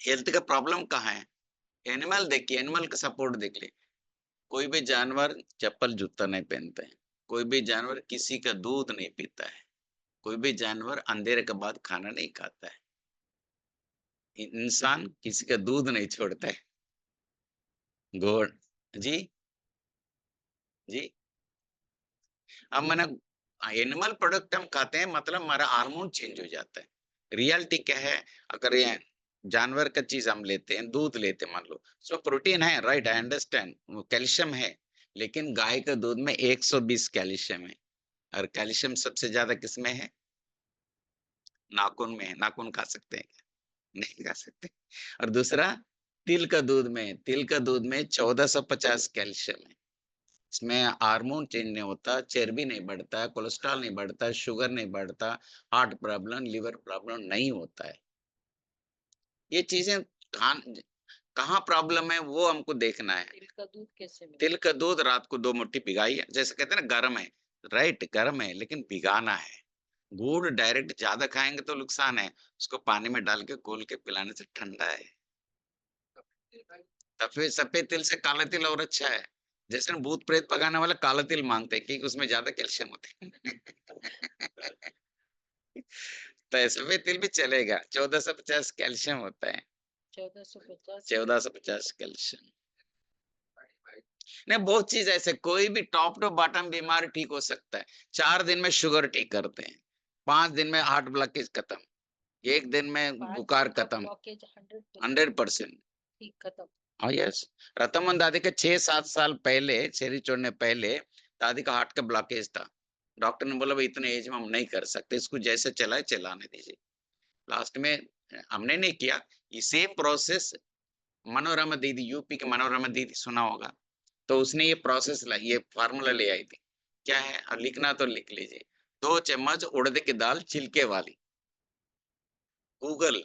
Health का problem कहाँ है? एनिमल देखिए, एनिमल का सपोर्ट देख ले। कोई भी जानवर चप्पल जूता नहीं पहनता है, कोई भी जानवर किसी का दूध नहीं पीता है, कोई भी जानवर अंधेरे के बाद खाना नहीं खाता है। इंसान किसी का दूध नहीं छोड़ता है। घोड़ जी, जी। अब मैंने एनिमल प्रोडक्ट हम खाते हैं मतलब हमारा हार्मोन चेंज हो जाता है। रियलिटी क्या है? अगर ये जानवर का चीज़ हम लेते हैं, दूध लेते हैं मान लो, उसमें प्रोटीन है, राइट, आई अंडरस्टैंड, वो कैल्शियम है, लेकिन गाय के दूध में 120 कैल्शियम है और कैल्शियम सबसे ज़्यादा किसमें है? नाखून में है। नाखून खा सकते हैं क्या? नहीं खा सकते। और दूसरा, तिल का दूध में 1450 कैल्शियम है। इसमें हार्मोन चेंज नहीं होता, चर्बी नहीं बढ़ता, कोलेस्ट्रॉल नहीं बढ़ता, शुगर नहीं बढ़ता, हार्ट प्रॉब्लम, लिवर प्रॉब्लम नहीं होता है। ये चीज़ें खान कहाँ प्रॉब्लम है वो हमको देखना है। तिल का दूध कैसे मिले? तिल का दूध रात को 2 मुट्ठी भिगाइए, जैसे कहते हैं ना गरम है, राइट गरम है लेकिन भिगाना है। गुड़ डायरेक्ट ज़्यादा खाएँगे तो नुकसान है, उसको पानी में डाल के घोल के पिलाने से ठंडा है। सफेद सफेद तिल से काला तिल और अच्छा है। जैसे ना भूत-प्रेत भगाने वाला काला तिल माँगते हैं क्योंकि उसमें ज़्यादा कैल्शियम होते हैं। तो सफेद तिल भी चलेगा, 1450 कैल्शियम होता है, 1450 1450 कैल्शियम। नहीं, बहुत चीज़ ऐसे कोई भी टॉप टू बॉटम बीमारी ठीक हो सकता है। 4 दिन में शुगर ठीक करते हैं, 5 दिन में हार्ट ब्लॉकेज खत्म, 1 दिन में 5 बुखार दिन का खत्म, ब्लॉकेज 100% 100%। ठीक खत्म। हाँ, यस। रतमन दादी के 6-7 साल पहले, शरीर छोड़ने पहले, दादी का हार्ट का ब्लॉकेज था। डॉक्टर ने बोला, "भई इतने एज में हम नहीं कर सकते, इसको जैसे चला है, चलाने दीजिए।" लास्ट में हमने नहीं किया, ये सेम प्रोसेस मनोरमा दीदी, यूपी की मनोरमा दीदी सुना होगा, तो उसने ये प्रोसेस लाई, ये फ़ॉर्मूला ले आई थी। क्या है? लिखना तो लिख लीजिए। 2 चम्मच उड़द की दाल छिलके वाली, गूगल,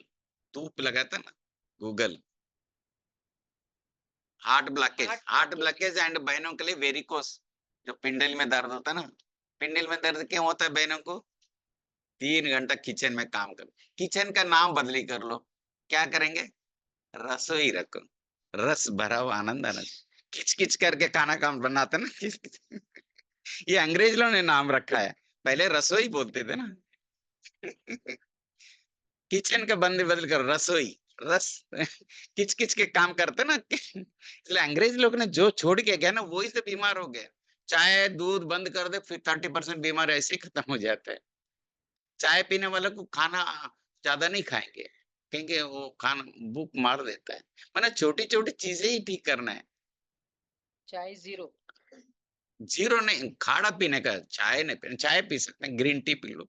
तूप लगाता है ना, Google. Heart heart blockage blockage and बहनों के लिए वेरिकोस, जो पिंडल में दर्द होता है ना, पिंडल में दर्द क्यों होता है बहनों को? 3 घंटा किचन में काम करो। किचन का नाम बदली कर लो। क्या करेंगे? रसोई रखो। रस भरा हुआ आनंद आनंद। किच-किच करके खाना काम बनाते हैं ना किच-किच। ये अंग्रेज लोगों ने नाम रखा है। पहले रसोई बोलते थे ना। किचन का बंद बदल कर रसोई, रस किच-किच के काम करते ना इसलिए अंग्रेज लोग ने जो छोड़ के गया ना वही से बीमार हो गए। चाय, दूध बंद कर दे फिर 30% बीमार ऐसे ही खत्म हो जाता है। चाय पीने वाले को खाना ज़्यादा नहीं खाएँगे, कहेंगे वो खाना भूख मार देता है। माने छोटी-छोटी चीज़ें ही ठीक करना है। चाय ज़ीरो। ज़ीरो नहीं, खाड़ा पीने का, चाय नहीं पीना, चाय पी सकते हैं, green tea P low,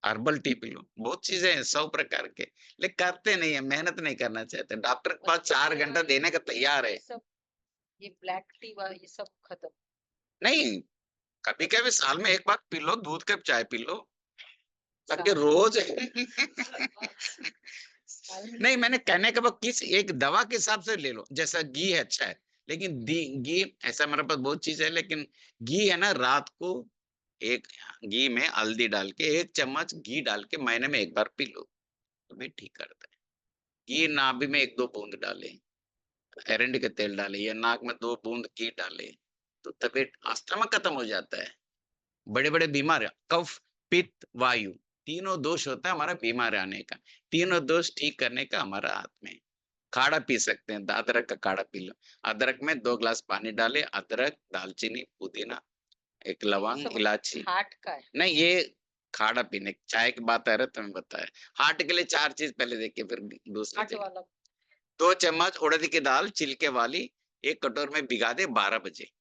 herbal tea P low, बहुत चीज़ें हैं 100 प्रकार के, लेकिन करते नहीं है, मेहनत नहीं करना चाहते। डॉक्टर के पास 4 घंटा देने का तैयार है। ये सब ये ब्लैक टी वा ये सब खत्म। नहीं, कभी-कभी साल में 1 बार पी लो, दूध का चाय पी लो, ताकि साल में रोज़ साल में नहीं, मैंने कहने का वो किस एक दवा के हिसाब से ले लो, जैसा घी है अच्छा है, लेकिन घी ऐसा मेरे पास बहुत चीज़ है लेकिन घी है ना रात को एक घी में हल्दी डाल के 1 चम्मच घी डाल के महीने में 1 बार पी लो, तो भी ठीक करता है। घी नाभि में 1-2 बूंद डालें, एरंडी का तेल डालें या नाक में 2 बूंद घी डालें, तो तबीयत अस्थमा खत्म हो जाता है। बड़े-बड़े बीमार कफ, पित्त, वायु, तीनों दोष होता है हमारा बीमार आने का। तीनों दोष ठीक करने का हमारा हाथ में है। काढ़ा पी सकते हैं, अदरक का काढ़ा पी लो। अदरक में 2 ग्लास पानी डालें, अदरक, दालचीनी, पुदीना, 1 ये लवंग, सब इलायची। हार्ट का है। नहीं ये खाड़ा पीने चाय की बात आ रहा है तो मैं बताया। हार्ट के लिए 4 चीज़ पहले देखिए फिर दूसरी हार्ट जगह। वाला 2 चम्मच उड़द की दाल छिलके वाली 1 कटोरी में भिगा दें 12 बजे,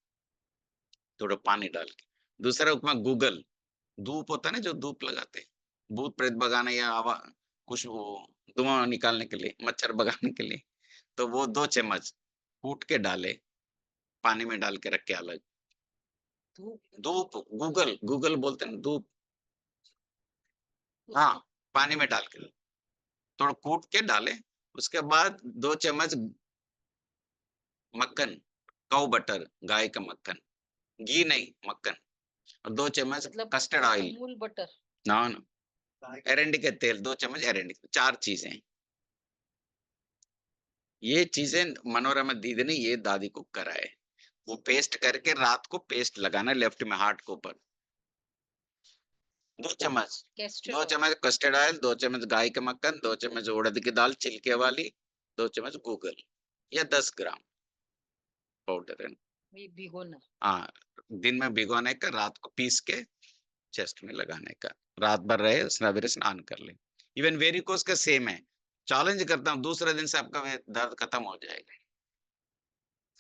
थोड़ा पानी डाल के। दूसरा उपमा गूगल, धूप होता है ना जो धूप लगाते हैं, भूत-प्रेत भगाने या कुछ वो धुआँ निकालने के लिए, मच्छर भगाने के लिए, तो वो 2 चम्मच कूट के डालें, पानी में डाल के रखें अलग। धूप धूप, गूगल गूगल बोलते हैं ना धूप, हाँ, उसको पानी में डाल के थोड़ा कूट के डालें, उसके बाद 2 चम्मच मक्खन, काऊ बटर, गाय का मक्खन, घी नहीं मक्खन और 2 चम्मच मतलब कस्टर्ड ऑयल, अमूल बटर। ना, ना, एरंडी का तेल 2 चम्मच एरंडी 4 चीज़ें, ये चीजें मनोरमा दीदी ने ये दादी को कराए। वो पेस्ट करके रात को पेस्ट लगाना लेफ्ट में हार्ट के ऊपर। 2 चम्मच, कैस्टर 2 ऑयल, चम्मच कस्टर्ड ऑयल, 2 चम्मच गाय का मक्खन, 2 चम्मच उड़द की दाल छिलके वाली, 2 चम्मच गूगल या 10 ग्राम पाउडर है। ये भिगोना। हाँ, दिन में भिगोने का, रात को पीस के चेस्ट में लगाने का। रात भर रहे, सवेरे स्नान कर ले। इवन वेरिकोस का सेम है। चैलेंज करता हूँ, दूसरे दिन से आपका दर्द खत्म हो जाएगा।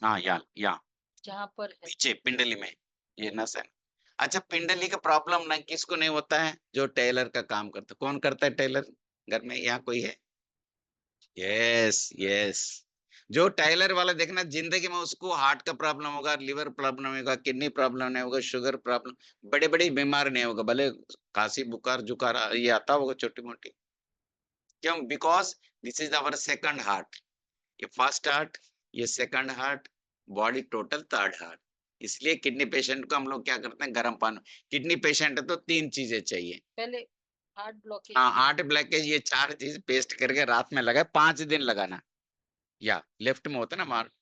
हाँ, यहाँ जहाँ पर है। पीछे पिंडली में ये नस है। अच्छा, पिंडली का प्रॉब्लम ना किसको नहीं होता है? जो टेलर का काम करता है। कौन करता है टेलर? घर में यहाँ कोई है? Yes, yes. जो टाइलर वाला देखना जिंदगी में उसको हार्ट का प्रॉब्लम होगा, लिवर प्रॉब्लम होगा, किडनी प्रॉब्लम नहीं होगा, शुगर प्रॉब्लम, बड़े-बड़ी बीमार नहीं होगा। भले खांसी, बुखार, जुकाम ये आता होगा छोटी-मोटी। क्यों? Because this is our second heart. ये फर्स्ट हार्ट, ये second heart, body total third heart. इसलिए किडनी पेशेंट को हम लोग क्या करते हैं, गर्म पानी। किडनी पेशेंट है तो 3 चीज़ें चाहिए। पहले हार्ट ब्लॉकेज हाँ, में हार्ट ब्लॉकेज ये 4 चीज़ पेस्ट करके रात में लगाए, 5 दिन लगाना। या लेफ्ट में होता है ना मार्क,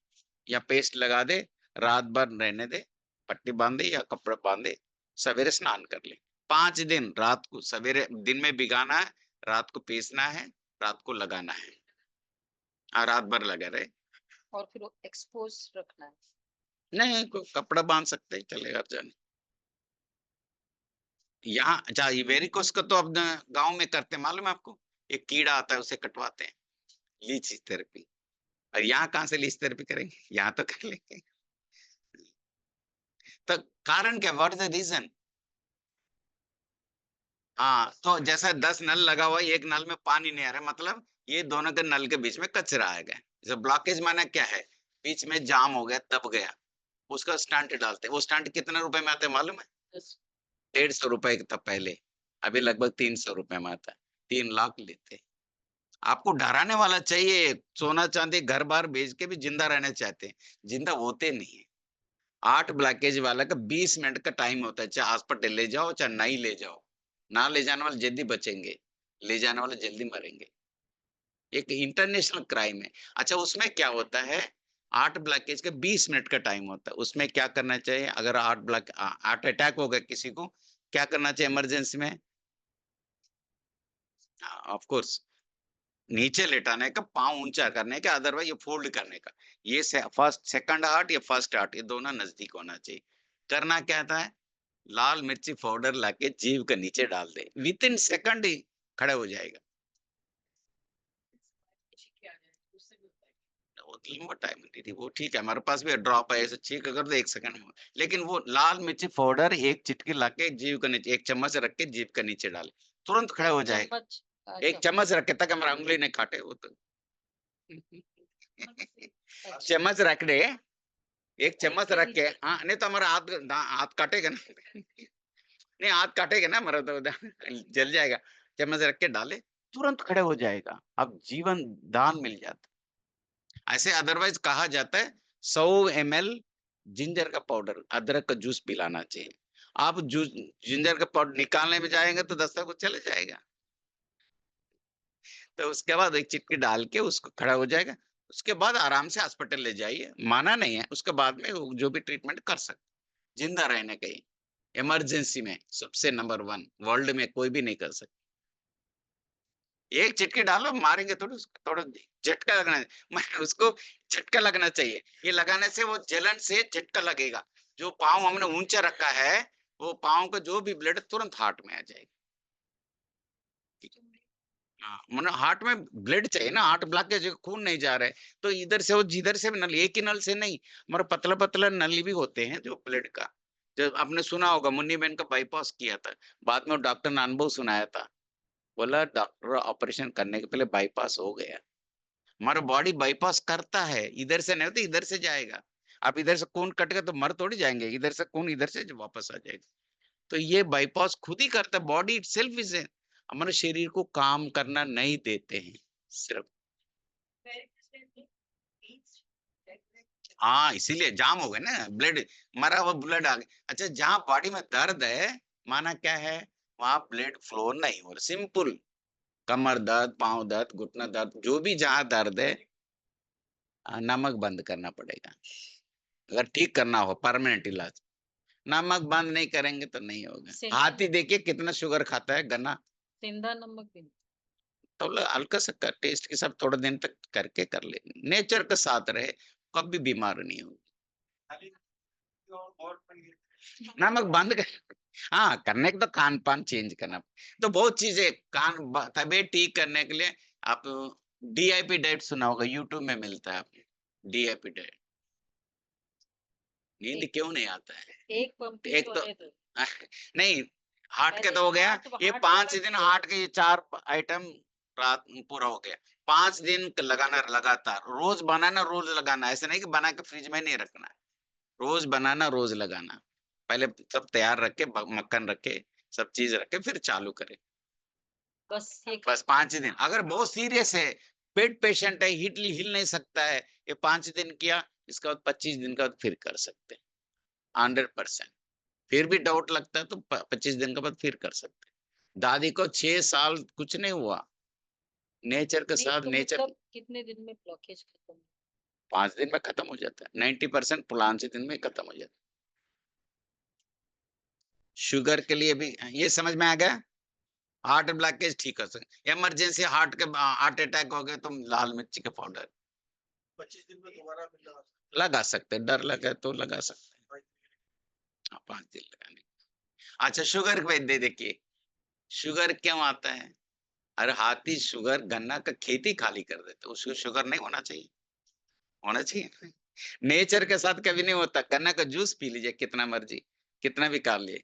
या पेस्ट लगा दे, रात भर रहने दे, पट्टी बाँध दे या कपड़ा बाँध दे, सवेरे स्नान कर ले। 5 दिन रात को सवेरे दिन में भिगाना है, रात को पीसना है, रात को लगाना है। रात भर लगा रहे। और फिर वो एक्सपोज रखना है। नहीं, को कपड़ा बाँध सकते हैं, चलेगा जाने। यहाँ अच्छा ये वेरिकोस का तो अब न गाँव में करते हैं, मालूम है आपको? एक कीड़ा आता है, उसे कटवाते हैं, लीच थेरेपी। और यहाँ कहाँ से लीच थेरेपी करेंगे? यहाँ तो कर लेंगे। तो कारण क्या? What is the reason? हाँ, तो जैसा 10 नल लगा हुआ है, एक नल में पानी नहीं आ रहा है, मतलब ये दोनों के नल के बीच में कचरा आ गया। जैसे ब्लॉकेज माने क्या है? बीच में जाम हो गया, दब गया, उसका स्टंट डालते हैं। वो स्टंट कितने रुपए में आता है मालूम है? बस 150 रुपए था पहले, अभी लगभग 300 रुपए में आता है। 3 लाख लेते हैं। आपको डराने वाला चाहिए, सोना-चांदी, घर-बार बेच के भी जिंदा रहना चाहते हैं, जिंदा होते नहीं है। 8 ब्लॉकेज वाला का 20 मिनट का टाइम होता है, चाहे हॉस्पिटल ले जाओ, चाहे नहीं ले जाओ। ना ले जाने वाले जल्दी बचेंगे, ले जाने वाले जल्दी मरेंगे। एक इंटरनेशनल क्राइम है। अच्छा उसमें क्या होता है, 8 ब्लॉकेज का 20 मिनट का टाइम होता है। उसमें क्या करना चाहिए अगर 8 अटैक हो गया किसी को, क्या करना चाहिए इमरजेंसी में? ऑफ कोर्स नीचे लेटाने का, पाँव ऊँचा करने का, अदरवाइज़ ये फ़ोल्ड करने का। ये से फर्स्ट सेकंड हार्ट या फर्स्ट हार्ट ये दोनों नज़दीक होना चाहिए। करना क्या था है, लाल मिर्ची पाउडर लाके जीभ के नीचे डाल दे, विथिन सेकंड ही खड़ा हो जाएगा। ठीक है, आ जाए, उससे भी होता है। वो लंबा टाइम दीदी वो ठीक है, हमारे पास भी ड्रॉप है, ऐसे छींक कर दो 1 सेकंड में। लेकिन वो लाल मिर्ची पाउडर 1 चिटकी लाके जीभ के नीचे 1 चम्मच रख के जीभ के नीचे डालें, तुरंत खड़ा हो जाएगा। चम्मच 1 चम्मच रख के ताकि हमारा उँगली नहीं काटे वो तो। अच्छा, चम्मच रख दे, 1 चम्मच के रख के नीचे हाँ, नहीं तो हमारा हाथ काटेगा ना। नहीं हाथ काटेगा ना हमारा तो जल जाएगा। चम्मच रख के डाले, तुरंत खड़े हो जाएगा। अब जीवन दान मिल जाता है। ऐसे अदरवाइज़ कहा जाता है 100 एमएल जिंजर का पाउडर, अदरक का जूस पिलाना चाहिए। आप जिंजर का पाउडर निकालने में जाएँगे तो दस्तक वो चले जाएगा। तो उसके बाद 1 चिटकी डाल के उसको खड़ा हो जाएगा। उसके बाद आराम से हॉस्पिटल ले जाइए, माना नहीं है, उसके बाद में वो जो भी ट्रीटमेंट कर सकते, ज़िंदा रहने के लिए। इमरजेंसी में सबसे नंबर 1 वर्ल्ड में कोई भी नहीं कर सकता। एक चिटकी डालो, मारेंगे थोड़ी उसको, थोड़ा झटका लगना है। मैं उसको झटका लगना चाहिए। ये लगाने से वो जलन से झटका लगेगा। जो पाँव हमने ऊँचा रखा है, वो पाँव का जो भी ब्लड तुरंत हार्ट में आ जाएगा। हाँ, मतलब हार्ट में ब्लड चाहिए ना, हार्ट ब्लॉकेज है, खून नहीं जा रहा है, तो इधर से वो जिधर से भी नल, एक ही नल से नहीं, हमारा पतला-पतला नली भी होते हैं जो ब्लड का। जो आपने सुना होगा मुन्नी बहन का बाईपास किया था, बाद में डॉक्टर ने अनुभव सुनाया था। बोला डॉक्टर ऑपरेशन करने के पहले बाईपास हो गया। हमारा बॉडी बाईपास करता है, इधर से नहीं होता, इधर से जाएगा। आप इधर से खून कटेगा तो मर थोड़ी जाएँगे, इधर से खून इधर से वापस आ जाएगा। तो ये बाईपास खुद ही करता है, बॉडी इटसेल्फ इज़ हमारे शरीर को काम करना नहीं देते हैं, सिर्फ हाँ, इसीलिए जाम हो गया ना ब्लड, मरा हुआ ब्लड आ गया। अच्छा जहाँ बॉडी में दर्द है, माना क्या है, वहाँ ब्लड फ्लो नहीं हो रहा, सिंपल। कमर दर्द, पाँव दर्द, घुटना दर्द, जो भी जहाँ दर्द है नमक बंद करना पड़ेगा अगर ठीक करना हो परमानेंट इलाज। नमक बंद नहीं करेंगे तो नहीं होगा। सेंधा हाथी देखिए कितना शुगर खाता है गन्ना, सेंधा नमक भी नहीं। तो हल्का सा टेस्ट के साथ थोड़े दिन तक करके कर ले, नेचर के साथ रहे, कभी बीमार नहीं होगी। नमक बंद कर, हाँ करने के तो खान पान चेंज करना, तो बहुत चीजें तबीयत ठीक करने के लिए आप डीआईपी डाइट सुना होगा, यूट्यूब में मिलता है आपको डीआईपी डाइट। नींद क्यों नहीं आता है? एक पंक्ति एक तो तो है तो नहीं, हार्ट के पहले तो हो गया, ये हार्ट 5 वाला दिन किया। हार्ट के ये 4 आइटम रात पूरा हो गया। 5 दिन लगाना लगातार, रोज बनाना, रोज लगाना, ऐसा नहीं कि बना के फ्रिज में नहीं रखना है। रोज बनाना, रोज लगाना। पहले सब तैयार रख के मक्खन रख के, सब चीज़ रख के फिर चालू करें। बस ये बस 5 दिन, अगर बहुत सीरियस है, पेट पेशेंट है, हिल नहीं सकता है, ये 5 दिन किया, इसके बाद 25 दिन के बाद फिर कर सकते हैं, 100%। फिर भी डाउट लगता है तो 25 दिन के बाद फिर कर सकते हैं। दादी को 6 साल कुछ नहीं हुआ, नेचर के नहीं साथ तो नेचर मतलब कितने दिन में ब्लॉकेज खत्म? 5 दिन में खत्म हो जाता है, 90% 5 दिन में खत्म हो जाता है। शुगर के लिए भी ये समझ में आ गया? हार्ट ब्लॉकेज ठीक कर सकते, इमरजेंसी हार्ट अटैक हो गया तो लाल मिर्ची का पाउडर 25 दिन में दोबारा मिला लगा सकते हैं, डर लगे तो लगा सकते हैं। हाँ, 5 दिन लगाने। अच्छा शुगर पे देखिए, शुगर क्यों आता है? अरे हाथी शुगर गन्ना का खेती खाली कर देते, उसको शुगर नहीं होना चाहिए, होना चाहिए। नेचर के साथ कभी नहीं होता, गन्ना का जूस पी लीजिए कितना मर्जी, कितना भी खा लिए,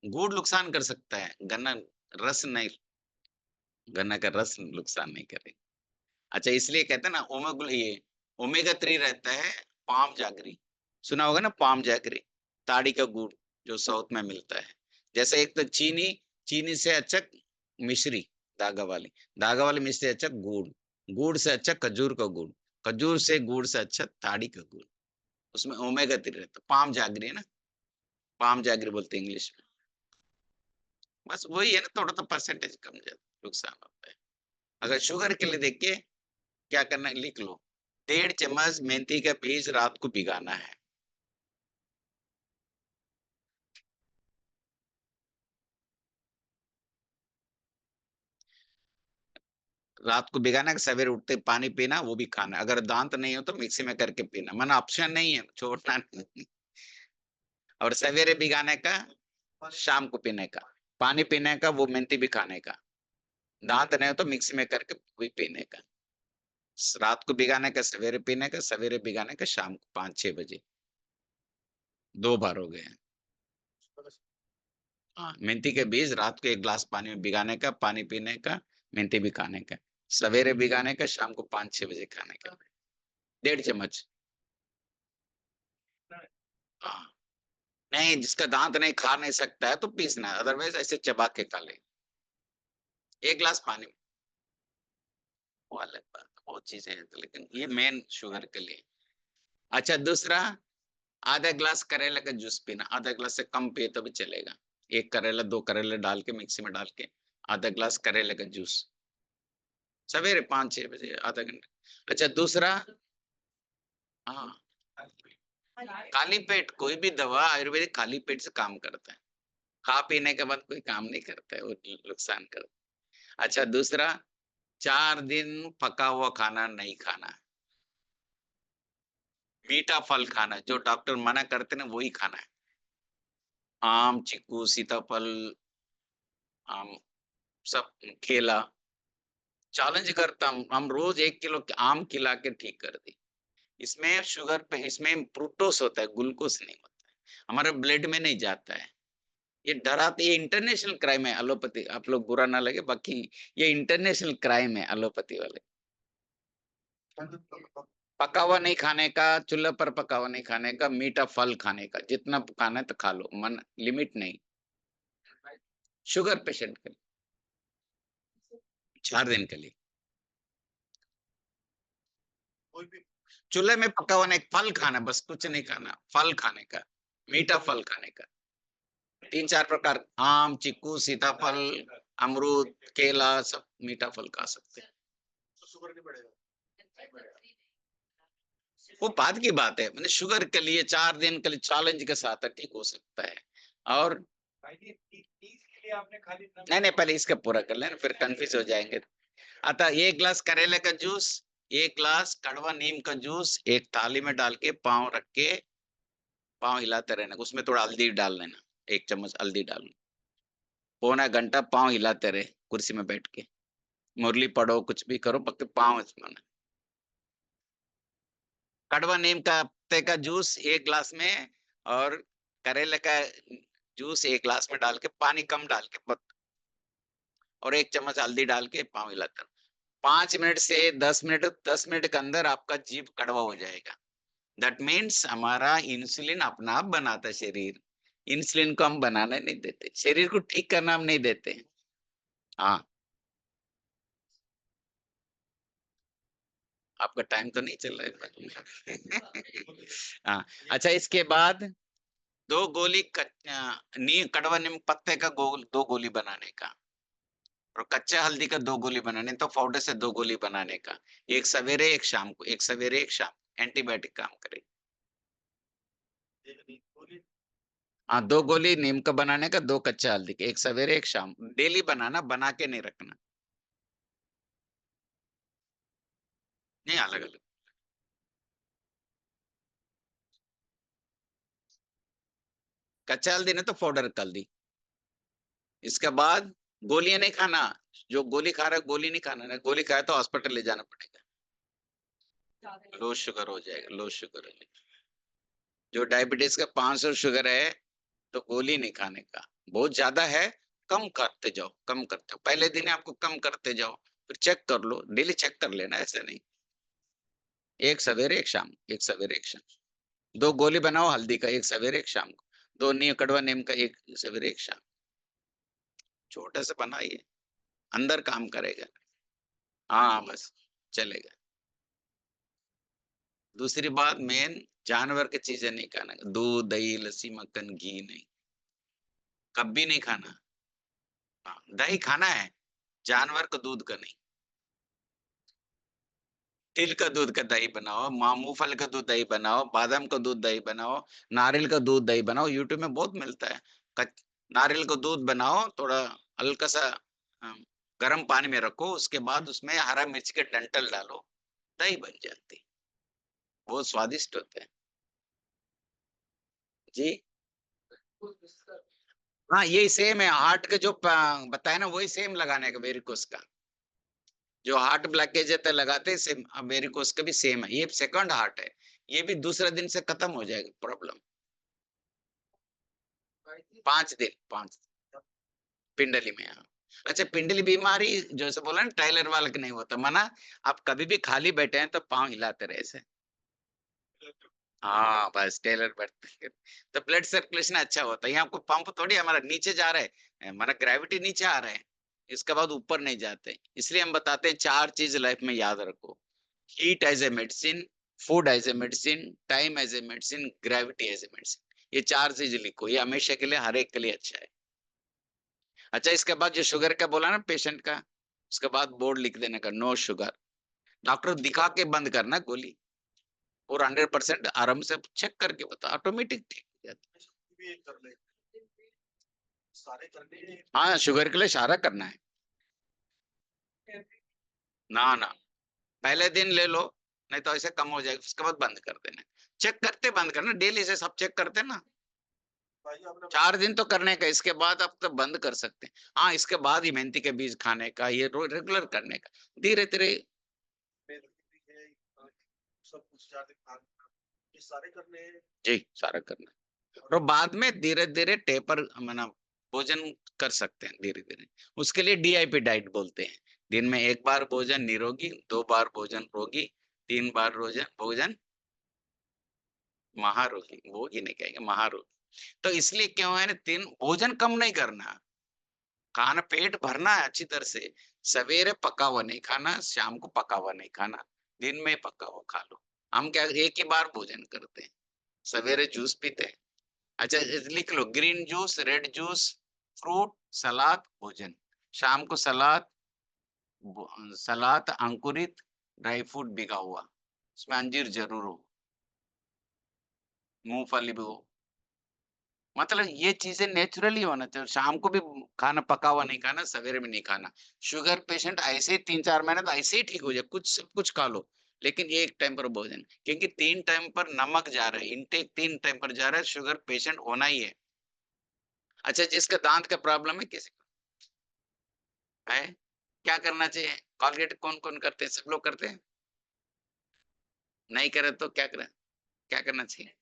गुड़ नुकसान कर सकता है, गन्ना रस नहीं, गन्ना का रस नुकसान नहीं करे। अच्छा इसलिए कहते हैं ना ओमेगा 3 रहता है, पाम जागरी, सुना होगा ना पाम जागरी, ताड़ी का गुड़ जो साउथ में मिलता है। जैसे एक तो चीनी, चीनी से अच्छा मिश्री, धागा वाली मिश्री से अच्छा गुड़, गुड़ से अच्छा खजूर का गुड़, खजूर से गुड़ से अच्छा ताड़ी का गुड़, उसमें ओमेगा 3 रहता है, पाम जागरी है ना, पाम जागरी बोलते हैं इंग्लिश में। बस वही है ना, थोड़ा सा परसेंटेज कम ज्यादा नुकसान होता है। अगर शुगर के लिए देखिए क्या करना है, लिख लो, 1.5 चम्मच मेथी का बीज रात को भिगाना है। रात को भिगाना है, सवेरे उठते पानी पीना, वो भी खाना, अगर दांत नहीं हो तो मिक्सी में करके पीना, माना ऑप्शन नहीं है, छोड़ना नहीं। और सवेरे भिगाने का, शाम को पीने का, पानी पीने का, वो मेथी भी खाने का, दांत नहीं हो तो मिक्सी में करके भी पीने का, रात को भिगाने का, सवेरे पीने का, सवेरे भिगाने का, शाम को 5-6 बजे, 2 बार हो गए हैं। हाँ, मेथी के बीज रात को 1 ग्लास पानी में भिगाने का, पानी पीने का, मेथी भी खाने का, सवेरे भिगाने का, शाम को 5-6 बजे खाने का, 1.5 चम्मच। हाँ, नहीं जिसका दांत नहीं खा नहीं सकता है तो पीसना है, अदरवाइज ऐसे चबा के खा ले, 1 ग्लास पानी में, वो अलग बात है, बहुत चीजें हैं तो, लेकिन ये मेन शुगर के लिए। अच्छा दूसरा, आधा ग्लास करेला का जूस पीना, आधा ग्लास से कम पिए तो भी चलेगा, 1 करेला 2 करेले डाल के मिक्सी में डाल के आधा ग्लास करेले का जूस, सवेरे 5-6 बजे, आधा घंटा। अच्छा दूसरा, हाँ, खाली पेट कोई भी दवा आयुर्वेदिक खाली पेट से काम करता है, खा पीने के बाद कोई काम नहीं करता है, वो नुकसान करता है। अच्छा दूसरा, 4 दिन पका हुआ खाना नहीं खाना, मीठा फल खाना, जो डॉक्टर मना करते हैं ना वही खाना है, आम, चीकू, सीताफल, आम, सब, केला, चैलेंज करता हूँ, हम रोज 1 किलो आम खिला के ठीक कर दी। इसमें शुगर पे, इसमें फ्रुक्टोज होता है, ग्लूकोज नहीं होता है, हमारे ब्लड में नहीं जाता है। ये डराते, ये इंटरनेशनल क्राइम है एलोपैथी, आप लोग बुरा ना लगे, बाकी ये इंटरनेशनल क्राइम है एलोपैथी वाले। पका हुआ नहीं खाने का, चूल्हे पर पका हुआ नहीं खाने का, मीठा फल खाने का, जितना खाना है तो खा लो, मन लिमिट नहीं, शुगर पेशेंट के लिए 4 दिन के लिए। कोई भी चूल्हे में पका हुआ नहीं, फल खाना, बस कुछ नहीं खाना, फल खाने का, मीठा फल खाने का, 3-4 प्रकार, आम, चीकू, सीताफल, अमरूद, केला, सब मीठा फल खा सकते हैं। शुगर नहीं बढ़ेगा। वो बाद की बात है, मैंने शुगर के लिए 4 दिन के लिए चैलेंज के साथ ठीक हो सकता है। और भाई जी, तीस के लिए आपने खाली नहीं नहीं, पहले इसका पूरा कर लेना, फिर कंफ्यूज हो जाएंगे। अतः 1 ग्लास करेले का जूस, 1 ग्लास कड़वा नीम का जूस एक थाली में डाल के पाँव रख के पाँव हिलाते रहना, उसमें थोड़ा हल्दी डाल लेना, 1 चम्मच हल्दी डाल, पौना घंटा पाँव हिलाते रहे कुर्सी में बैठ के, मुरली पढ़ो कुछ भी करो, पक्के पाँव हिलाना। कड़वा नीम का पत्ते का जूस 1 ग्लास में और करेले का जूस 1 ग्लास में डाल के पानी कम डाल के और 1 चम्मच हल्दी डाल के पाँव हिलाते रहो। 5 मिनट से 10 मिनट के अंदर आपका जीभ कड़वा हो जाएगा। दैट मीन्स हमारा इंसुलिन अपना आप बनाता है शरीर। इंसुलिन को हम बनाने नहीं देते, शरीर को ठीक करना हम नहीं देते। हाँ, आपका टाइम तो नहीं चल रहा है। हाँ, अच्छा इसके बाद 2 गोली कड़वा नीम पत्ते का 2 गोली बनाने का और कच्चा हल्दी का 2 गोली बनाने, तो पाउडर से 2 गोली बनाने का। एक सवेरे, एक शाम को, एक सवेरे, एक शाम को, एंटीबायोटिक काम करेगी। हाँ, 2 गोली नीम का बनाने का, 2 कच्चा हल्दी के, एक सवेरे, एक शाम। डेली बनाना, बना के नहीं रखना। नहीं, अलग-अलग। कच्चा हल्दी नहीं तो पाउडर का हल्दी। इसके बाद गोलियाँ नहीं खाना, जो गोली खा रहा है गोली नहीं खाना, नहीं गोली खाया तो हॉस्पिटल ले जाना पड़ेगा। लो शुगर हो जाएगा, लो शुगर है। जो डायबिटीज का 500 शुगर है, तो गोली नहीं खाने का। बहुत ज़्यादा है, कम करते जाओ, कम करते जाओ। पहले दिन आपको कम करते जाओ, फिर चेक कर लो, डेली चेक कर लेना, ऐसा नहीं। एक सवेरे, एक शाम, एक सवेरे, एक शाम। 2 गोली बनाओ हल्दी का, एक सवेरे, एक शाम को। 2 कड़वा नीम का, एक सवेरे, एक शाम। छोटे से बनाइए, अंदर काम करेगा। हाँ, बस चलेगा। दूसरी बात मेन, जानवर की चीज़ें नहीं खाना, दूध, दही, लस्सी, मक्खन, घी नहीं, कभी नहीं खाना। हाँ, दही खाना है, जानवर का दूध का नहीं। तिल का दूध का दही बनाओ, मूंगफल का दूध दही बनाओ, बादाम का दूध दही बनाओ, नारियल का दूध दही बनाओ, यूट्यूब में बहुत मिलता है। नारियल का दूध बनाओ, थोड़ा हल्का सा गर्म पानी में रखो, उसके बाद उसमें हरा मिर्च के डंठल डालो, दही बन जाती है, बहुत स्वादिष्ट होता है। जी हाँ, यही सेम है, हार्ट के जो बताया ना, वही सेम लगाने का वेरिकोस का। जो हार्ट ब्लॉकेज है तो लगाते हैं सेम, वेरिकोस का भी सेम है। ये सेकंड हार्ट है, ये भी दूसरे दिन से खत्म हो जाएगा प्रॉब्लम। 5 दिन, 5 पिंडली में। हाँ। अच्छा, पिंडली बीमारी जैसे बोला ना टाइलर वाले के नहीं होता मना, आप कभी भी खाली बैठे हैं तो पाँव हिलाते रहे ऐसे। हाँ, बस टेलर बैठते हैं। तो ब्लड सर्कुलेशन अच्छा होता है। यहाँ आपको पंप थोड़ी हमारा नीचे जा रहा है, हमारा ग्रेविटी नीचे आ रहा है, इसके बाद ऊपर नहीं जाते। इसलिए हम बताते हैं 4 चीज़ लाइफ में याद रखो। Heat as a medicine, food as a medicine, time as a medicine, gravity as a medicine. ये 4 चीज़ लिखो, ये हमेशा के लिए हर एक के लिए अच्छा है। अच्छा, इसके बाद जो शुगर का बोला ना पेशेंट का, उसके बाद बोर्ड लिख देने का नो शुगर। डॉक्टर दिखा के बंद करना गोली और 100% आराम से चेक करके बता, ऑटोमेटिक ठीक हो जाता है। भी एक कर ले, सारे करने हैं। हाँ, शुगर के लिए इशारा करना है। ना, ना, पहले दिन ले लो, नहीं तो ऐसे कम हो जाएगा, उसके बाद बंद कर देना। चेक करते बंद करना, डेली से सब चेक करते हैं ना। भाई जी, आपने 4 दिन तो करने का, इसके बाद आप तो बंद कर सकते हैं। हाँ, इसके बाद ही मेहंदी के बीज खाने का, ये रेगुलर करने का। धीरे-धीरे भी है, सब कुछ चार दिन खाना, ये सारे करने हैं। जी, सारा करना है। और बाद में धीरे-धीरे टेपर माना भोजन कर सकते हैं धीरे-धीरे। उसके लिए डीआईपी डाइट बोलते हैं। दिन में 1 बार भोजन निरोगी, 2 बार भोजन रोगी, 3 बार रोजन भोजन महारोगी, भोगी नहीं कहेंगे, महारोगी। तो इसलिए क्यों है ना, 3 भोजन कम नहीं करना, खाना पेट भरना है अच्छी तरह से। सवेरे पका हुआ नहीं खाना, शाम को पका हुआ नहीं खाना, दिन में पका हुआ खा लो। हम क्या एक ही बार भोजन करते हैं, सवेरे जूस पीते हैं। अच्छा, लिख लो green juice, red juice, fruit, salad, भोजन। शाम को सलाद, सलाद अंकुरित, ड्राई फ्रूट भिगा हुआ, उसमें अंजीर जरूर हो। मूंगफली भिगो, मतलब ये चीजें नेचुरली होना चाहिए। शाम को भी खाना पका हुआ नहीं खाना, सवेरे में नहीं खाना। शुगर पेशेंट ऐसे ही 3-4 महीने तो ऐसे ही ठीक हो जाए, कुछ सब कुछ खा लो, लेकिन एक टाइम पर भोजन, क्योंकि 3 टाइम पर नमक जा रहा है, इनटेक 3 टाइम पर जा रहा है, शुगर पेशेंट होना ही है। अच्छा, जिसका दांत का प्रॉब्लम है, किसी को है, क्या करना चाहिए? कोलगेट कौन-कौन करते हैं? सब लोग करते हैं? नहीं करे तो क्या करें? क्या करना चाहिए?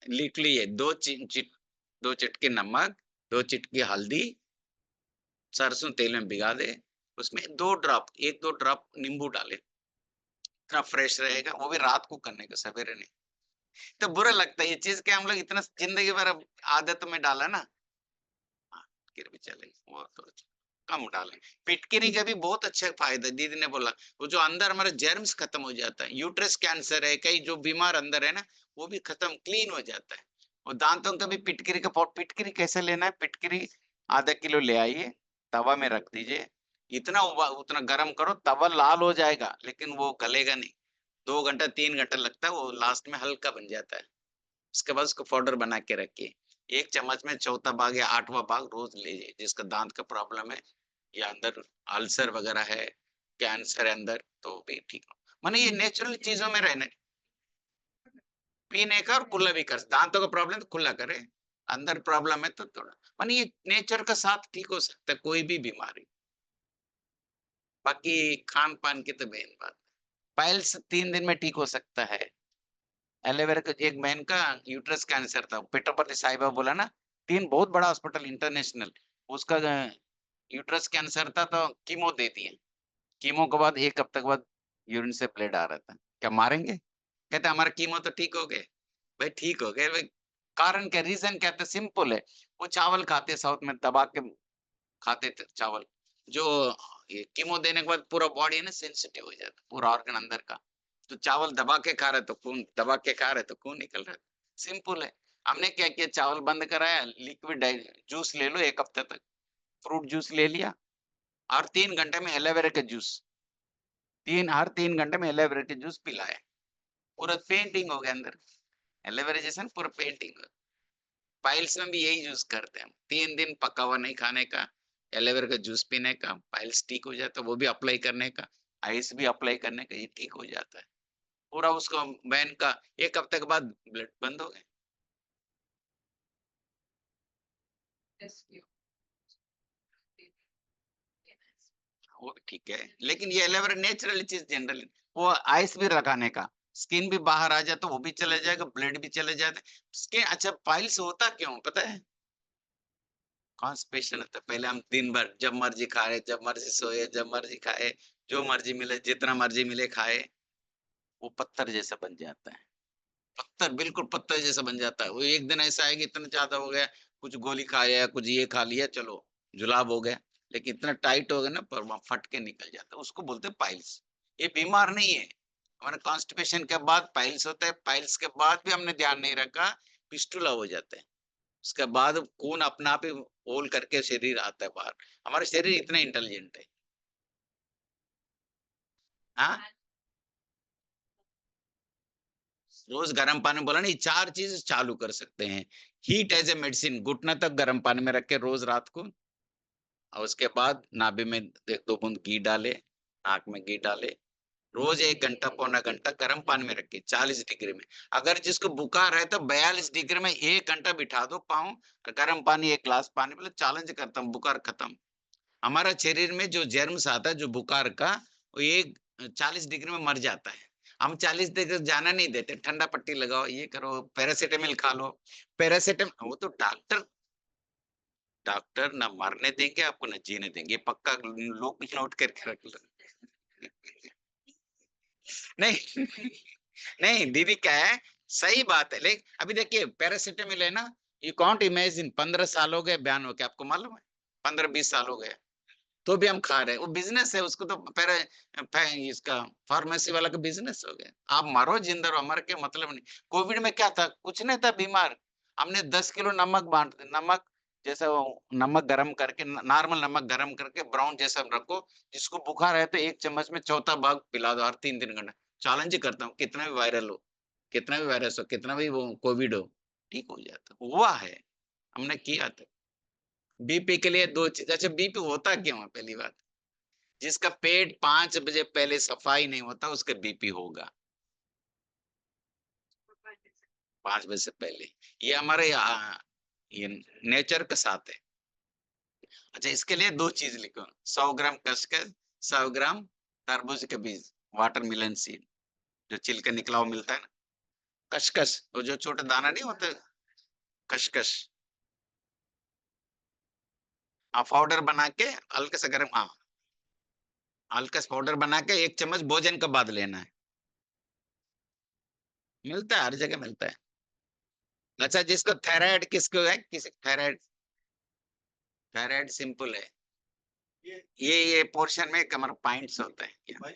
लिख लिए 2 चुटकी नमक, 2 चुटकी हल्दी, सरसों तेल में भिगा दे, उसमें 2 ड्रॉप 1-2 ड्रॉप नींबू डाले, इतना फ्रेश रहेगा, वो भी रात को करने का, सवेरे नहीं। तो बुरा लगता है ये चीज़ कि हम लोग इतना ज़िंदगी भर अब आदत में डाला ना, हाँ, फिर भी चलेगा, वो तो कम डालें। फिटकिरी का भी बहुत अच्छा फ़ायदा है, दीदी ने बोला, वो जो अंदर हमारा जर्म्स खत्म हो जाता है, यूट्रस कैंसर है, कई जो बीमार अंदर है ना, वो भी खत्म, क्लीन हो जाता है। और दांतों का भी फिटकिरी का फिटकिरी कैसे लेना है? फिटकिरी आधा किलो ले आइए, तवा में रख दीजिए, इतना उतना गरम करो, तवा लाल हो जाएगा, लेकिन वो गलेगा नहीं। 2 घंटा 3 घंटा लगता है, वो लास्ट में हल्का बन जाता है। उसके बाद उसको पाउडर बना के रखिए। 1 चम्मच में चौथा भाग या 8वाँ भाग रोज़ लीजिए, जिसका दाँत का प्रॉब्लम है या अंदर अल्सर वगैरह है, कैंसर है अंदर, तो भी ठीक हो। माने ये नेचुरल चीज़ों में रहना, पीने का और कुल्ला भी कर दाँतों का प्रॉब्लम तो कुल्ला करें, अंदर प्रॉब्लम है तो थोड़ा माने ये नेचर का साथ ठीक हो सकता है, कोई भी बीमारी। बाकी खान-पान की तो मेन बात है। पाइल्स 3 दिन में ठीक हो सकता है। एलोवेरा का एक बहन का यूट्रस कैंसर था, पिट्ठापल्ली साई बाबा बोला ना, 3 बहुत बड़ा हॉस्पिटल इंटरनेशनल, उसका यूट्रस कैंसर था तो कीमो दे दिए। कीमो के बाद 1 हफ्ते के बाद यूरिन से ब्लड आ रहा था। क्या मारेंगे? कहते हमारा कीमो तो ठीक हो गए। भाई ठीक हो गए, भाई कारण क्या, रीज़न क्या था? सिंपल है। वो चावल खाते साउथ में दबा के खाते थे चावल। जो ये कीमो देने के बाद पूरा बॉडी है ना सेंसिटिव हो जाता है, पूरा ऑर्गन अंदर का। तो चावल दबा के खा रहे तो खून दबा के खा रहे तो खून निकल रहा है। सिंपल है। हमने क्या किया, चावल बंद कराया, लिक्विड जूस ले लो 1 हफ्ते तक। फ्रूट जूस ले लिया और 3 घंटे में एलोवेरा का जूस, 3 घंटे में एलोवेरा का जूस पिलाया। पूरा पेंटिंग हो गया अंदर। एलोवेरा जैसा ना पूरा पेंटिंग। पाइल्स में भी यही यूज़ करते हैं हम। 3 दिन पका हुआ नहीं खाने का, एलोवेरा का जूस पीने का, पाइल्स ठीक हो जाता है, वो भी अप्लाई करने का, आइस भी अप्लाई करने का, ये ठीक हो जाता है। पूरा उसको बहन का 1 हफ्ते के बाद ब्लड बंद हो गए। वो भी ठीक है, लेकिन ये एलोवेरा नेचुरल चीज़ जनरली वो आइस भी लगाने का, स्किन भी बाहर आ जाए तो वो भी चला जाएगा, ब्लड भी चले जाते हैं। स्किन अच्छा पाइल्स होता क्यों पता है? कॉन्स्टिपेशन होता है। पहले हम दिन भर जब मर्ज़ी खाए, जब मर्ज़ी सोए, जब मर्ज़ी खाए, जो मर्ज़ी मिले, जितना मर्ज़ी मिले खाए, वो पत्थर जैसा बन जाता है। पत्थर बिल्कुल पत्थर जैसा बन जाता है। वो एक दिन ऐसा है कि इतना ज़्यादा हो गया, कुछ गोली खाया, कुछ ये खा लिया, चलो जुलाब हो गया। लेकिन इतना टाइट हो गया ना पर वहाँ फट के निकल जाता है। उसको बोलते हैं पाइल्स। ये बीमार नहीं है। हमारा कॉन्स्टिपेशन के बाद पाइल्स होता है, पाइल्स के बाद भी हमने ध्यान नहीं रखा, फिस्टुला हो जाता है। उसके बाद खून अपने आप ही होल करके शरीर आता है बाहर। हमारा शरीर इतना इंटेलिजेंट है। हाँ? रोज़ गर्म पानी में बोला नहीं 4 चीज़ चालू कर सकते हैं। हीट एज़ अ मेडिसिन घुटना तक गर्म पानी में रख के रोज़ रात को और उसके बाद नाभि में 1-2 बूँद घी डालें, नाक में घी डालें। रोज़ 1 घंटा, पौना घंटा गर्म पानी में रखें 40 डिग्री में। अगर जिसको बुखार है तो 42 डिग्री में 1 घंटा बिठा दो पाँव और गर्म पानी 1 ग्लास पानी मतलब चैलेंज करता हूँ बुखार खत्म। हमारा शरीर में जो जर्म्स आता है, जो बुखार का, वो एक 40 डिग्री में मर जाता है। हम 40 डिग्री जाना नहीं देते, ठंडा पट्टी लगाओ, ये करो, पैरासिटामॉल खा लो। वो तो डॉक्टर डॉक्टर ना मरने देंगे आपको, ना जीने देंगे, ये पक्का लोग नोट करके रख लो। नहीं, नहीं दीदी क्या है, सही बात है, लेकिन अभी देखिए पैरासिटामॉल है ना, यू कांट इमेजिन 15 साल हो गए बैन होके, आपको मालूम है? 15-20 साल हो गए। तो भी हम खा रहे हैं, वो बिज़नेस है उसको तो इसका फार्मेसी वाला का बिज़नेस हो गया। आप मरो जिंदा रहो, हमारा क्या मतलब नहीं। कोविड में क्या था? कुछ नहीं था बीमार। हमने 10 किलो नमक बाँट द नमक जैसा वो नमक गरम करके न नॉर्मल नमक गरम करके ब्राउन जैसा रखो, जिसको बुखार है तो 1 चम्मच में चौथा भाग पिला दो हर 3-3 घंटे। चैलेंज करता हूँ कितना भी वायरल हो। कितना भी वायरस हो, कितना भी वो कोविड हो, ठीक हो जाता हुआ है, हमने किया था। बीपी के लिए 2 चीज। अच्छा, बीपी होता क्यों है? पहली बात, जिसका पेट 5 बजे पहले सफाई नहीं होता उसका बीपी होगा 5 बजे से पहले। ये हमारे ये नेचर के साथ है। अच्छा, इसके लिए 2 चीज लिखो, 100 ग्राम खसखस, 100 ग्राम तरबूज के बीज, वाटरमेलन सीड, जो छिलका निकला हुआ मिलता है ना, खसखस, वो जो छोटा दाना नहीं होता, खसखस। पाउडर बना के हल्का सा गर्म, हल्का सा पाउडर बना के 1 चम्मच भोजन के बाद लेना है। मिलता है, हर जगह मिलता है। अच्छा, जिसको थायराइड, किसको है, किसी थायराइड, थायराइड सिंपल है। ये ये पोर्शन में कमर पॉइंट्स होता है, भाई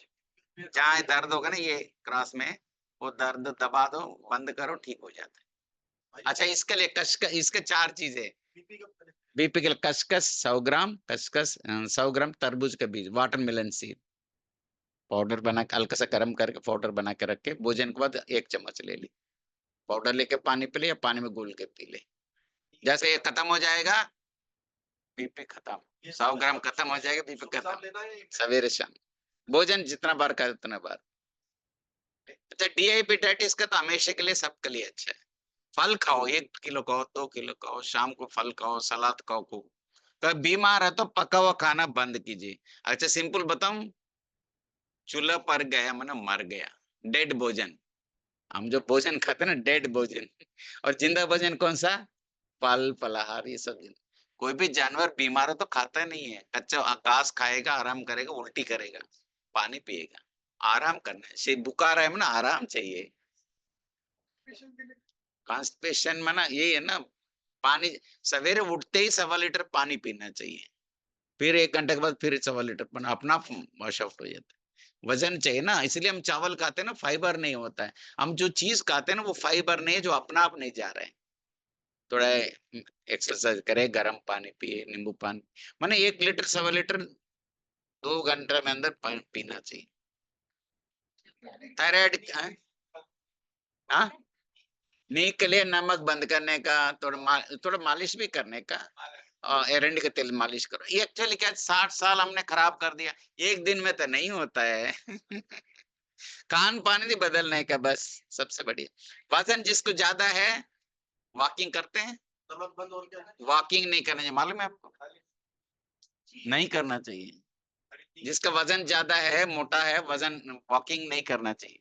जहाँ दर्द होगा ना ये क्रॉस में, वो दर्द दबा दो, बंद करो, ठीक हो जाता है। भाई अच्छा, इसके लिए खसखस, इसके 4 चीजें, बीपी का पहले बीपी के लिए खसखस 100 ग्राम, खसखस 100 ग्राम तरबूज के बीज, वाटरमेलन सीड, पाउडर बना के हल्का सा गर्म करके पाउडर बना के रख के भोजन के बाद 1 चम्मच ले ली। पाउडर लेके पानी पी ले या पानी में घोल के पी ले। जैसे ये खत्म हो जाएगा, बीपी खत्म, ये 100 ग्राम खत्म हो जाएगा, बीपी सुबह शाम खत्म। लेना है सवेरे शाम भोजन जितना बार करे उतना बार। अच्छा, डिहाइपेटाइटिस का तो हमेशा के लिए सबके लिए अच्छा है। फल खाओ, 1 किलो खाओ, 2 किलो खाओ, शाम को फल खाओ, सलाद खाओ खूब। तो बीमार है तो पका हुआ खाना बंद कीजिए। अच्छा, सिंपल बताऊं, चूल्हा पर गया माने मर गया, डेड भोजन। हम जो भोजन खाते हैं ना, डेड भोजन। और जिंदा भोजन कौन सा? फल फलाहार, ये सब। कोई भी जानवर बीमार हो तो खाता नहीं है, कच्चा घास खाएगा, आराम करेगा, उल्टी करेगा, पानी पिएगा, आराम करना है। से बुखार है ना, आराम चाहिए। पेशेंट के लिए कॉन्स्टिपेशन में ना यही है ना, पानी सवेरे उठते ही 1.25 लीटर पानी पीना चाहिए, फिर 1 घंटे के बाद फिर 1.25 लीटर पानी, अपना वॉश आउट हो जाता है। वजन चाहिए ना, इसलिए हम चावल खाते हैं ना, फाइबर नहीं होता है। हम जो चीज खाते हैं ना वो फाइबर नहीं है, जो अपना आप नहीं जा रहे हैं। थोड़ा एक्सरसाइज करे, गर्म पानी पिए, नींबू पानी, माने 1 लीटर 1.25 लीटर 2 घंटे में अंदर पानी पीना चाहिए। थायराइड, हाँ, नींद के लिए नमक बंद करने का, थोड़ा मालिश भी करने का, एरंडी का तेल मालिश करो। ये एक्चुअली क्या, 60 साल हमने खराब कर दिया, 1 दिन में तो नहीं होता है। खान पान भी बदलने का बस, सबसे बढ़िया। वजन जिसको ज्यादा है, वॉकिंग करते हैं, नमक बंद और क्या है वॉकिंग नहीं करना चाहिए, मालूम है आपको? नहीं करना चाहिए। जिसका वजन ज्यादा है, मोटा है, वजन, वॉकिंग नहीं करना चाहिए।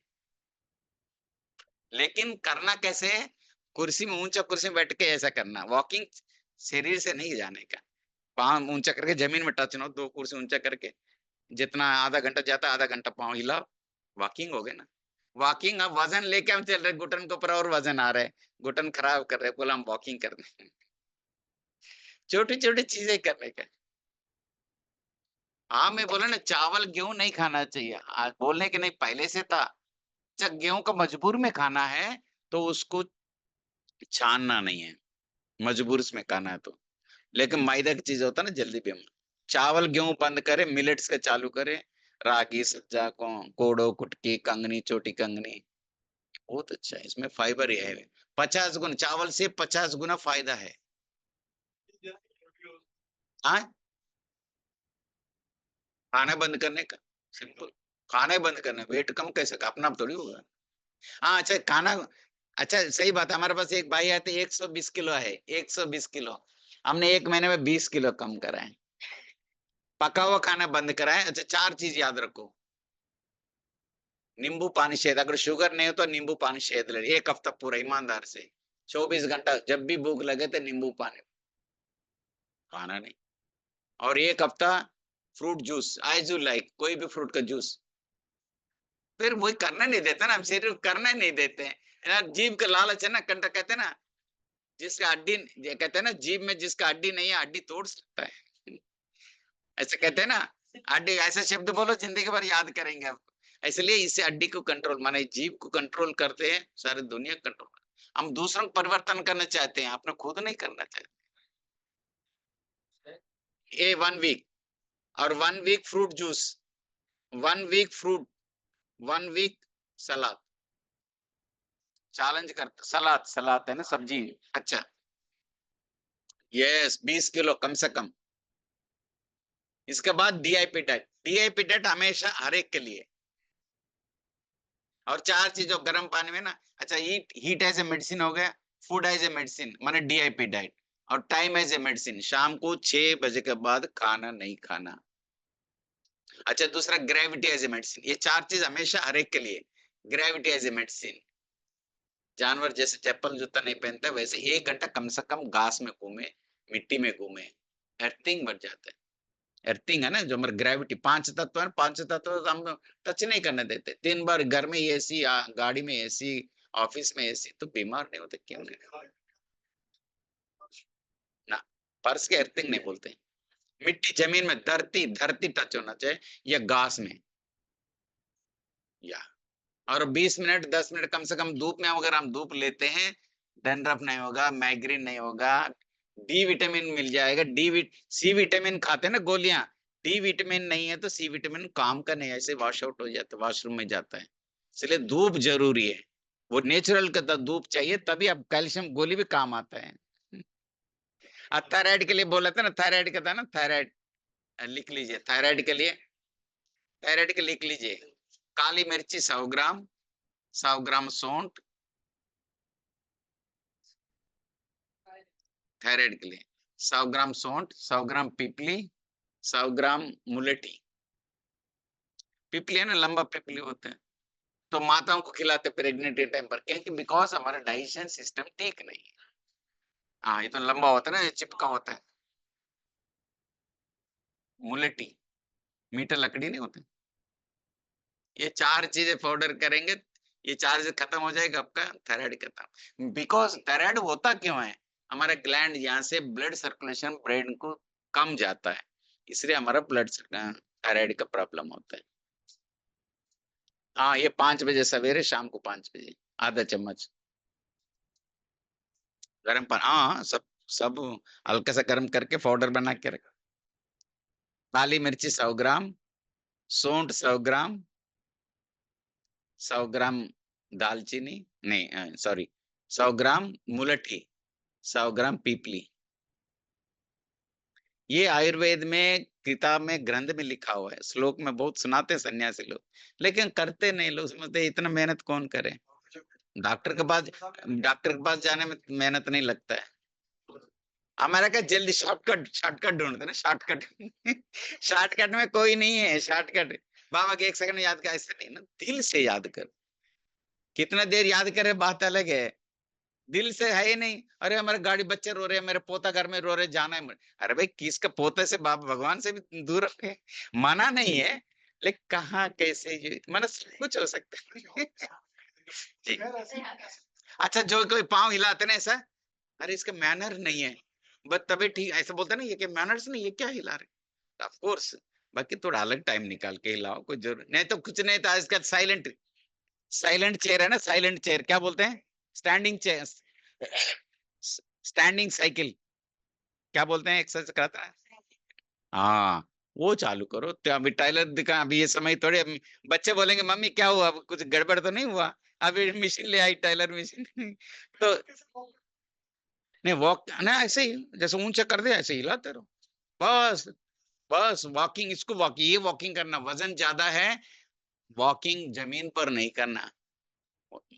लेकिन करना कैसे है? कुर्सी में, ऊंचा कुर्सी में बैठ के ऐसा करना, वॉकिंग शरीर से नहीं जाने का। पाँव ऊंचा करके जमीन में टच ना हो, 2 कुर्सी ऊंचा करके, जितना आधा घंटा जाता है आधा घंटा पाँव हिलाओ, वॉकिंग हो गई ना। वॉकिंग, अब वजन लेके हम चल रहे, घुटन के ऊपर और वजन आ रहा है, घुटन खराब कर रहे हैं, बोला हम वॉकिंग कर रहे हैं। छोटी छोटी चीजें करने का। हाँ, मैं बोला ना, चावल गेहूं नहीं खाना चाहिए, बोलने के नहीं, पहले से था। जब गेहूं का मजबूर में खाना है तो उसको छानना नहीं है, मजबूर में खाना है तो। लेकिन मैदा की चीज होता है ना, जल्दी बीमार। चावल गेहूं बंद करे, मिलेट्स का चालू करे, रागी, सज्जा, कोडो, कुटकी, कंगनी, छोटी कंगनी, बहुत अच्छा है, इसमें फाइबर ही है। 50 गुना, चावल से 50 गुना फायदा है। हाँ, खाना बंद करने का, सिंपल। खाना ही बंद करना, वेट कम कैसे, अपना आप थोड़ी होगा। हाँ, अच्छा खाना, अच्छा सही बात है, हमारे पास एक भाई आए थे, 120 किलो है, 120 किलो। हमने 1 महीने में 20 किलो कम करा है, पका हुआ खाना बंद करा है। अच्छा, 4 चीज याद रखो, नींबू पानी शहद, अगर शुगर नहीं हो तो नींबू पानी शहद ले, 1 हफ्ता पूरा ईमानदार से, 24 घंटा जब भी भूख लगे तो नींबू पानी, खाना नहीं। और 1 हफ्ता fruit juice, as you like, कोई भी फ्रूट का जूस। फिर वही करना नहीं देता ना, हम शरीर को करना ही नहीं देते हैं। है ना, जीभ का लालच है ना, कंटा कहते हैं ना, जिसका हड्डी, ये कहते हैं ना, जीभ में जिसका हड्डी नहीं है, हड्डी तोड़ सकता है। ऐसे कहते हैं ना, हड्डी, ऐसा शब्द बोलो जिंदगी भर याद करेंगे आप। इसलिए इससे हड्डी को कंट्रोल, माने जीभ को कंट्रोल करते हैं, सारी दुनिया कंट्रोल। हम दूसरों को परिवर्तन करना चाहते हैं, अपने खुद नहीं करना चाहते। ये 1 वीक, और 1 week fruit juice, 1 week fruit, 1 week salad, challenge करता, सलाद सलाद है ना, सब्जी। अच्छा, यस 20 किलो कम से कम। इसके बाद डीआईपी डाइट, डीआईपी डाइट हमेशा हर एक के लिए। और 4 चीजों गर्म पानी में ना, अच्छा heat, heat as a medicine हो गया, फूड एज ए मेडिसिन माने डीआईपी डाइट, और टाइम एज ए मेडिसिन, शाम को 6 बजे के बाद खाना नहीं खाना। अच्छा दूसरा ग्रेविटी एज ए मेडिसिन, ये 4 चीज हमेशा हर एक के लिए। ग्रेविटी एज ए मेडिसिन, जानवर जैसे चप्पल जूता नहीं पहनता वैसे 1 घंटा कम से कम घास में घूमे, मिट्टी में घूमे, अर्थिंग बढ़ जाता है। अर्थिंग है ना, जो हमारे ग्रेविटी, 5 तत्व है, 5 तत्व तो हम टच नहीं करने देते। 3 बार घर में एसी, गाड़ी में एसी, ऑफिस में एसी, तो बीमार नहीं होते क्यों नहीं? ना, फर्श के अर्थिंग नहीं बोलते। मिट्टी जमीन में, धरती, धरती टच होना चाहिए, या घास में, या और 20 मिनट 10 मिनट कम से कम धूप में, अगर हम धूप लेते हैं, डैंड्रफ नहीं होगा, माइग्रेन नहीं होगा, डी विटामिन मिल जाएगा। सी विटामिन खाते हैं ना गोलियां, डी विटामिन नहीं है तो सी विटामिन काम का नहीं है, ऐसे वॉश आउट हो जाता है, वॉशरूम में जाता है। इसलिए धूप जरूरी है, वो नेचुरल का धूप चाहिए, तभी अब कैल्शियम गोली भी काम आता है। थायराइड के लिए बोला था ना, थायराइड का था ना, थायराइड लिख लीजिए, थायराइड के लिए, थायराइड के लिख लीजिए, काली मिर्ची 100 ग्राम, 100 ग्राम सौंठ थायराइड के लिए, 100 ग्राम सौंठ, 100 ग्राम पिपली, 100 ग्राम मुलेठी। पिपली है ना, लंबा पिपली होता है, तो माताओं को खिलाते प्रेग्नेंट टाइम पर, क्योंकि बिकॉज हमारा डाइजेशन सिस्टम ठीक नहीं है। हाँ, ये तो लंबा होता है ना, ये चिपका होता है। मुलेठी, मीठा लकड़ी नहीं होता। ये 4 चीजें पाउडर करेंगे, ये 4 चीज खत्म हो जाएगा, आपका थायराइड खत्म। बिकॉज थायराइड होता क्यों है, हमारा ग्लैंड यहाँ से ब्लड सर्कुलेशन ब्रेन को कम जाता है, इसलिए हमारा ब्लड थायराइड का प्रॉब्लम होता है। हाँ, ये 5 बजे सवेरे, शाम को 5 बजे आधा चम्मच गर्म पानी। हाँ, सब सब हल्का सा गर्म करके पाउडर बना के रख। काली मिर्ची 100 ग्राम, सौंठ 100 ग्राम, 100 ग्राम दालचीनी, नहीं सॉरी, 100 ग्राम मुलठी, 100 ग्राम पीपली। ये आयुर्वेद में किताब में ग्रंथ में लिखा हुआ है, श्लोक में बहुत सुनाते हैं सन्यासी लोग, लेकिन करते नहीं लोग, समझते इतना मेहनत कौन करे। डॉक्टर के पास जाने में मेहनत नहीं लगता है। हमारा क्या जल्दी शॉर्टकट, शॉर्टकट ढूंढते ना, शॉर्टकट। शॉर्टकट में कोई नहीं है, शॉर्टकट बाबा के 1 सेकंड में याद कर, ऐसा नहीं ना, दिल से याद कर। कितना देर याद करे बात अलग है, दिल से है ही नहीं। अरे हमारे गाड़ी बच्चे रो रहे हैं, मेरे पोता घर में रो रहे, जाना है। अरे भाई, किसका पोते से बाप भगवान से भी दूर रखे, मना नहीं है, लेकिन कहाँ कैसे मन कुछ हो सकता है। जी। अच्छा, जो कोई पाँव हिलाते ना ऐसा, अरे इसका मैनर नहीं है, बस तभी ठीक ऐसा बोलते ना, ये क्या मैनर्स नहीं, ये क्या हिला रहे। ऑफ कोर्स, बाकी थोड़ा अलग टाइम निकाल के हिलाओ, कोई जरूर नहीं तो कुछ नहीं था। इसका साइलेंट, साइलेंट चेयर है ना, साइलेंट चेयर क्या बोलते हैं, स्टैंडिंग चेयर, स्टैंडिंग साइकिल क्या बोलते हैं, एक्सरसाइज कराता है। हाँ, वो चालू करो, तो अभी टाइलर दिखा, अभी ये समय थोड़े, अभी बच्चे बोलेंगे मम्मी क्या हुआ, अब कुछ गड़बड़ तो नहीं हुआ, अभी मशीन ले आई, टाइलर मशीन। तो नहीं, वॉक ना ऐसे ही, जैसे ऊंचा कर दे ऐसे हिलाते रहो, बस। बस वॉकिंग, इसको वॉकिंग, ये वॉकिंग करना, वजन ज्यादा है, वॉकिंग जमीन पर नहीं करना,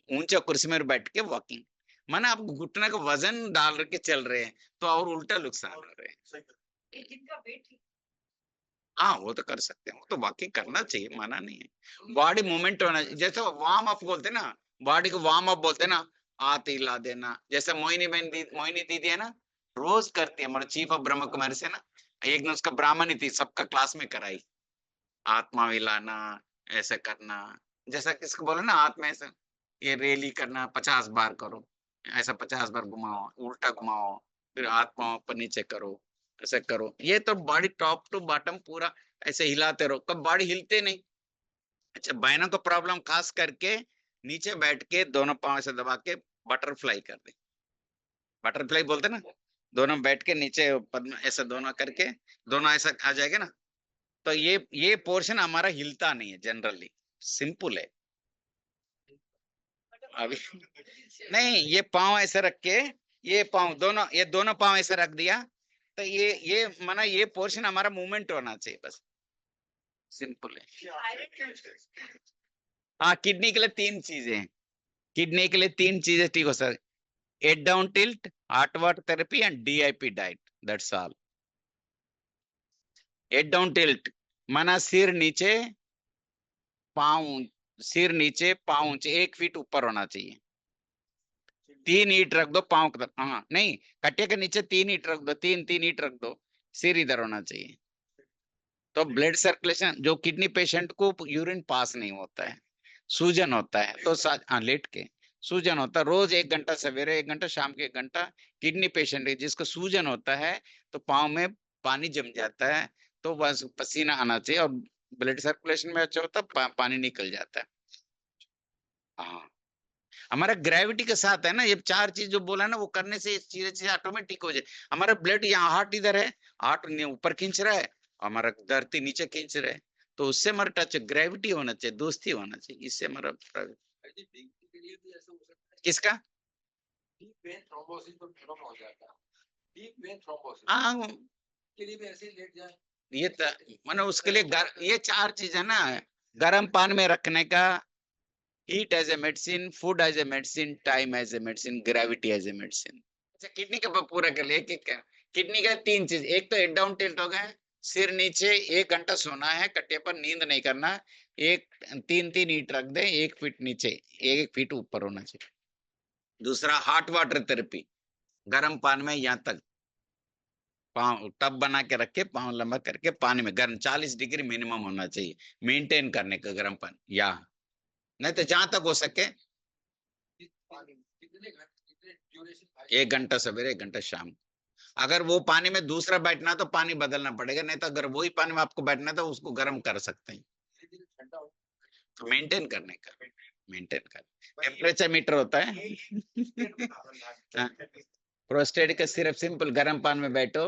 ऊंचा कुर्सी में बैठ के वॉकिंग, माना आप घुटने का वजन डाल के चल रहे हैं, तो और उल्टा नुकसान हो रहे हैं। जिनका वेट हाँ, वो तो कर सकते हैं, वो तो वॉकिंग करना चाहिए, माना नहीं है। बॉडी मूवमेंट होना, जैसे वार्म अप बोलते हैं ना, बॉडी को वार्म अप बोलते हैं ना, हाथ हिला देना, जैसे मोहिनी दीदी है ना, रोज करती है, हमारे चीफ ऑफ ब्रह्म कुमारी से ना, एक दिन उसका ब्राह्मण ही थी, सबका क्लास में कराई, आत्मा हिलाना, ऐसा करना, जैसा किसको बोले ना, हाथ में ऐसा ये रेली करना, 50 बार करो, ऐसा 50 बार घुमाओ, उल्टा घुमाओ, फिर हाथ पांव ऊपर नीचे करो, ऐसा करो, ये तो बॉडी टॉप टू बॉटम पूरा ऐसे हिलाते रहो, कब बॉडी हिलते नहीं। अच्छा, बहनों को प्रॉब्लम खास करके, नीचे बैठ के दोनों पांव ऐसे दबा के बटरफ्लाई कर दे, बटरफ्लाई बोलते ना, दोनों बैठ के नीचे पद्म ऐसा दोनों करके, दोनों ऐसा खा जाएगा ना, तो ये पोर्शन हमारा हिलता नहीं है जनरली, सिंपल है। अभी नहीं, ये पाँव ऐसे रख के, ये पाँव दोनों, ये दोनों पाँव ऐसे रख दिया, तो ये माना ये पोर्शन हमारा मूवमेंट होना चाहिए, बस सिंपल है। हाँ, किडनी के लिए तीन चीजें हैं, किडनी के लिए तीन चीजें ठीक हो sir, head down tilt, hot water therapy and DIP diet, that's all. Head down tilt माना सिर नीचे, पाँव, सिर नीचे पाँव ऊंचे, 1 फीट ऊपर होना चाहिए। 3 ईंट रख दो पाँव की तरफ, हाँ नहीं, कट्टे के नीचे 3 ईंट रख दो, 3 ईंट रख दो, सिर इधर होना चाहिए। तो ब्लड सर्कुलेशन, जो किडनी पेशेंट को यूरिन पास नहीं होता है, सूजन होता है, तो लेट के सूजन होता है, रोज 1 घंटा सवेरे 1 घंटा शाम के 1 घंटा, किडनी पेशेंट है जिसको सूजन होता है तो पाँव में पानी जम जाता है, तो बस पसीना आना चाहिए और ब्लड सर्कुलेशन में अच्छा होता है, पानी निकल जाता है। हाँ, हमारा ग्रेविटी के साथ है ना, ये चार चीज जो बोला ना, वो करने से चीजें चीजें ऑटोमेटिक हो जाए। हमारा ब्लड यहाँ, हार्ट इधर है, हार्ट ऊपर खींच रहा है, हमारा धरती नीचे खींच रहा है, तो उससे हमारा टच ग्रेविटी होना चाहिए, दोस्ती होना चाहिए, इससे हमारा किसका हाँ ये मानो उसके लिए ये चार चीज है ना, गर्म पानी में रखने का, heat as a medicine, food as a medicine, time as a medicine, gravity as a medicine. अच्छा, किडनी का पूरा कर लिया कि किडनी का तीन चीज, एक तो हेड डाउन टिल्ट हो गया, सिर नीचे, 1 घंटा सोना है, कट्टे पर नींद नहीं करना, एक 3 ईंट रख दे, 1 फीट नीचे 1 फीट ऊपर होना चाहिए। दूसरा हॉट वाटर थेरेपी, गर्म पानी में यहाँ तक पाँव टब बना के रख के पाँव लंबा करके पानी में गर्म 40 डिग्री मिनिमम होना चाहिए, मेंटेन करने का गर्म पानी, या नहीं तो जहां तक हो सके 1 घंटा सवेरे 1 घंटा शाम। अगर वो पानी में दूसरा बैठना तो पानी बदलना पड़ेगा, नहीं तो अगर वही पानी में आपको बैठना तो उसको गर्म कर सकते हैं, तो मेंटेन करने का, मेंटेन कर टेम्परेचर मीटर होता है। प्रोस्टेट का सिर्फ सिंपल गर्म पानी में बैठो,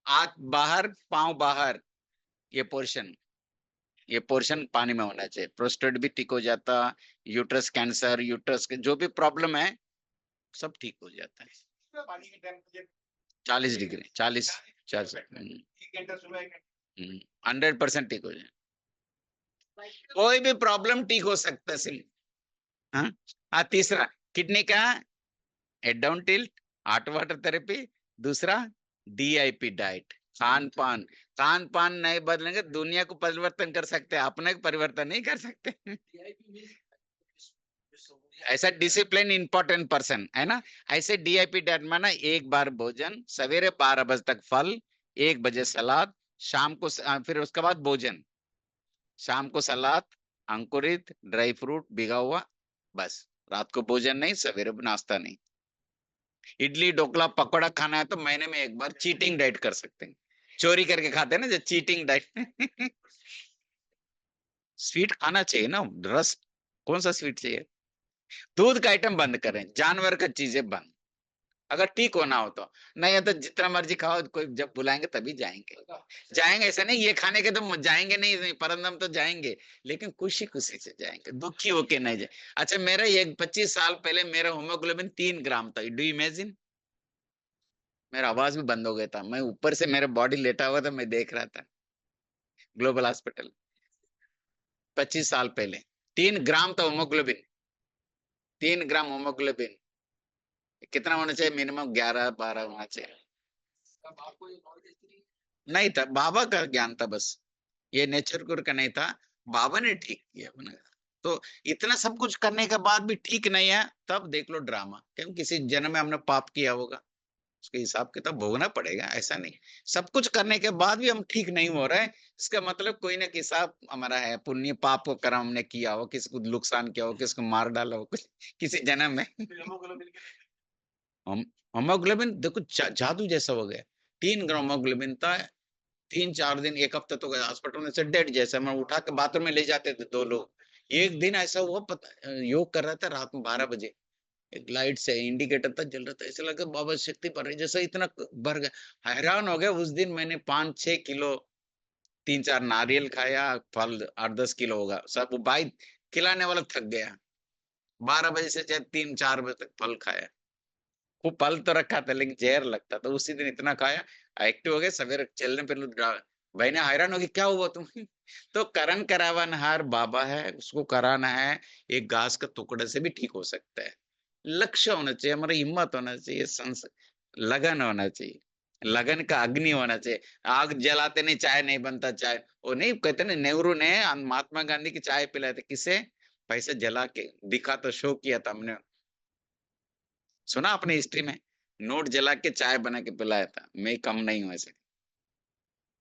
हाथ बाहर पांव बाहर, ये पोर्शन पानी में होना चाहिए, प्रोस्टेट भी ठीक हो जाता, यूट्रस कैंसर, यूट्रस के जो भी प्रॉब्लम है सब ठीक हो जाता है। 40 डिग्री 40 100% ठीक हो जाए, कोई भी प्रॉब्लम ठीक हो सकता है सिर्फ। हाँ, तीसरा किडनी का head down tilt, hot water therapy, दूसरा डीआईपी डाइट, खान पान नहीं बदलेंगे दुनिया को परिवर्तन कर सकते हैं, अपने को परिवर्तन नहीं कर सकते। ऐसा डिसिप्लिन इंपॉर्टेंट पर्सन है ना, ऐसे डीआईपी डाइट माना 1 बार भोजन, सवेरे 12 बजे तक फल, 1 बजे सलाद, शाम को फिर उसके बाद भोजन, शाम को सलाद, अंकुरित ड्राई फ्रूट भिगा हुआ, बस रात को भोजन नहीं, सवेरे नाश्ता नहीं। इडली ढोकला पकौड़ा खाना है तो महीने में 1 बार चीटिंग डाइट कर सकते हैं, चोरी करके खाते हैं ना जो चीटिंग डाइट। स्वीट खाना चाहिए ना, रस, कौन सा स्वीट चाहिए। दूध का आइटम बंद करें, जानवर का चीजें बंद, अगर ठीक होना हो तो, नहीं है तो जितना मर्जी खाओ, कोई जब बुलाएंगे तभी जाएंगे ऐसा नहीं ये खाने के तो जाएंगे नहीं, परमदम तो जाएंगे, लेकिन खुशी खुशी से जाएंगे, दुखी होके नहीं जाए। अच्छा, मेरा 25 साल पहले मेरा हीमोग्लोबिन 3 ग्राम था, डू इमेजिन, मेरा आवाज भी बंद हो गया था, मैं ऊपर से मेरा बॉडी लेटा हुआ था, मैं देख रहा था ग्लोबल हॉस्पिटल, 25 साल पहले 3 ग्राम था हीमोग्लोबिन, 3 ग्राम हीमोग्लोबिन, कितना होना चाहिए मिनिमम 11-12 होना चाहिए। नहीं था, बाबा का ज्ञान था बस, ये नेचर गुरु का नहीं था, बाबा ने ठीक किया बना। तो इतना सब कुछ करने के बाद भी ठीक नहीं है, तब देख लो ड्रामा, क्योंकि किसी जन्म में हमने पाप किया होगा, उसके हिसाब किताब भोगना पड़ेगा, ऐसा नहीं सब कुछ करने के बाद भी हम ठीक नहीं हो रहे, इसका मतलब कोई ना हिसाब हमारा है, पुण्य पाप को कर्म हमने किया हो, किसी को नुकसान किया हो, किसी को मार डाला हो, कुछ किसी जन्म में। हीमोग्लोबिन देखो जादू जैसा हो गया, 3 ग्राम हीमोग्लोबिन था, 3-4 दिन 1 हफ्ता तो गया हॉस्पिटल में से डेड जैसा, मैं उठा के बाथरूम में ले जाते थे 2 लोग। एक दिन ऐसा हुआ, पता योग कर रहा था रात में 12 बजे, एक लाइट से इंडिकेटर था जल रहा था, ऐसा लगा बाबा शक्ति पर रही जैसा, इतना भर गया, हैरान हो गया। उस दिन मैंने 5-6 किलो, 3-4 नारियल खाया, फल 8-10 किलो होगा सब, भाई खिलाने वाला थक गया, 12 बजे से चाहे 3-4 बजे तक फल खाया। वो फल तो रखा था लेकिन जहर लगता था। उसी दिन इतना खाया, एक्टिव हो गए, सवेरे चलने फिरने भाई ने हैरान हो गई, क्या हुआ तुम्हें? तो करण करावनहार बाबा है, उसको कराना है, एक घास का टुकड़े से भी ठीक हो सकता है। लक्ष्य होना चाहिए, हमारी हिम्मत होना चाहिए, लगन होना चाहिए, लगन का अग्नि होना चाहिए। आग जलाते नहीं चाय नहीं बनता, चाय वो नहीं कहते ना, नेहरू ने महात्मा गांधी की चाय पिलाए थे, किसे? पैसे जला के दिखा, तो शो किया था हमने, सुना आपने हिस्ट्री में, नोट जला के चाय बना के पिलाया था, मैं कम नहीं हूं ऐसे।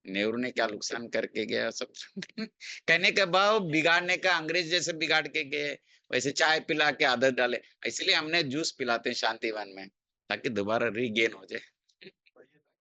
नेहरू ने क्या नुकसान करके गया सब। कहने का भाव बिगाड़ने का, अंग्रेज जैसे बिगाड़ के गए, वैसे चाय पिला के आदत डाले। इसलिए हमने जूस पिलाते हैं शांतिवन में, ताकि दोबारा रीगेन हो जाए।